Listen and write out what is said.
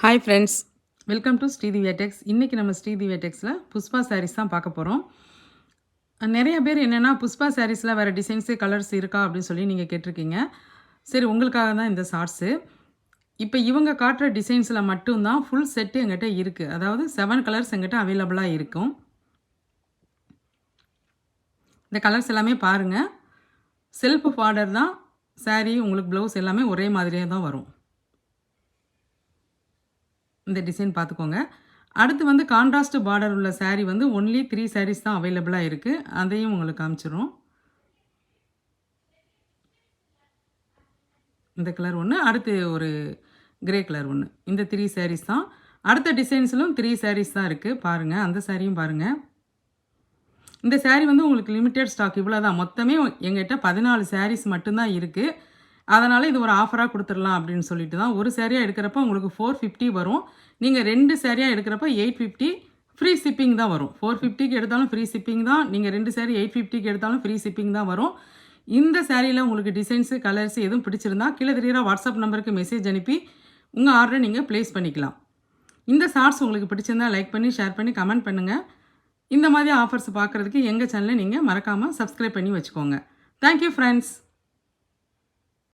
Hi friends, welcome to Sridivya techs. இன்றைக்கி நம்ம ஸ்ரீதிவ்யா டெக்ஸில் புஷ்பா சாரீஸ் தான் பார்க்க போகிறோம். நிறைய பேர் என்னென்னா புஷ்பா சாரீஸில் வேறு டிசைன்ஸு கலர்ஸ் இருக்கா அப்படின்னு சொல்லி நீங்கள் கேட்டிருக்கீங்க. சரி, உங்களுக்காக தான் இந்த ஷார்ட்ஸு. இப்போ இவங்க காட்டுற டிசைன்ஸில் மட்டும்தான் ஃபுல் செட்டு எங்கிட்ட இருக்குது. அதாவது 7 கலர்ஸ் எங்கிட்ட அவைலபிளாக இருக்கும். இந்த கலர்ஸ் எல்லாமே பாருங்கள். செல்ஃப் பார்டர் தான் சாரீ, உங்களுக்கு ப்ளவுஸ் எல்லாமே ஒரே மாதிரியே தான் வரும். இந்த டிசைன் பார்த்துக்கோங்க. அடுத்து வந்து கான்ட்ராஸ்ட் பார்டர் உள்ள சாரீ வந்து ஒன்லி 3 சாரீஸ் தான் அவைலபிளாக இருக்குது. அதையும் உங்களுக்கு காமிச்சிரும். இந்த கலர் ஒன்று, அடுத்து ஒரு கிரே கலர் ஒன்று. இந்த 3 சாரீஸ் தான். அடுத்த டிசைன்ஸ்லும் 3 சாரீஸ் தான் இருக்குது. பாருங்கள், அந்த சாரியும் பாருங்கள். இந்த சாரீ வந்து உங்களுக்கு லிமிட்டட் ஸ்டாக் இவ்வளோ தான். மொத்தமே எங்கிட்ட 14 சாரீஸ் மட்டும்தான் இருக்குது. அதனால் இது ஒரு ஆஃபராக கொடுத்துடலாம் அப்படின்னு சொல்லிட்டு தான். ஒரு சாரியாக எடுக்கிறப்ப உங்களுக்கு 450 வரும். நீங்கள் 2 சாரியாக எடுக்கிறப்ப 850 ஃப்ரீ ஷிப்பிங் தான் வரும். 450க்கு எடுத்தாலும் ஃப்ரீ ஷிப்பிங் தான். நீங்கள் 2 சாரி 850க்கு எடுத்தாலும் ஃப்ரீ ஷிப்பிங் தான் வரும். இந்த சாரியில் உங்களுக்கு டிசைன்ஸு கலர்ஸு எதுவும் பிடிச்சிருந்தா கீழே தெரிகிற வாட்ஸ்அப் நம்பருக்கு மெசேஜ் அனுப்பி உங்கள் ஆர்டரை நீங்கள் ப்ளேஸ் பண்ணிக்கலாம். இந்த ஷார்ட்ஸ் உங்களுக்கு பிடிச்சிருந்தா லைக் பண்ணி, ஷேர் பண்ணி, கமெண்ட் பண்ணுங்கள். இந்த மாதிரி ஆஃபர்ஸ் பார்க்குறதுக்கு எங்கள் சேனலை நீங்கள் மறக்காமல் சப்ஸ்கிரைப் பண்ணி வச்சுக்கோங்க. Thank you friends.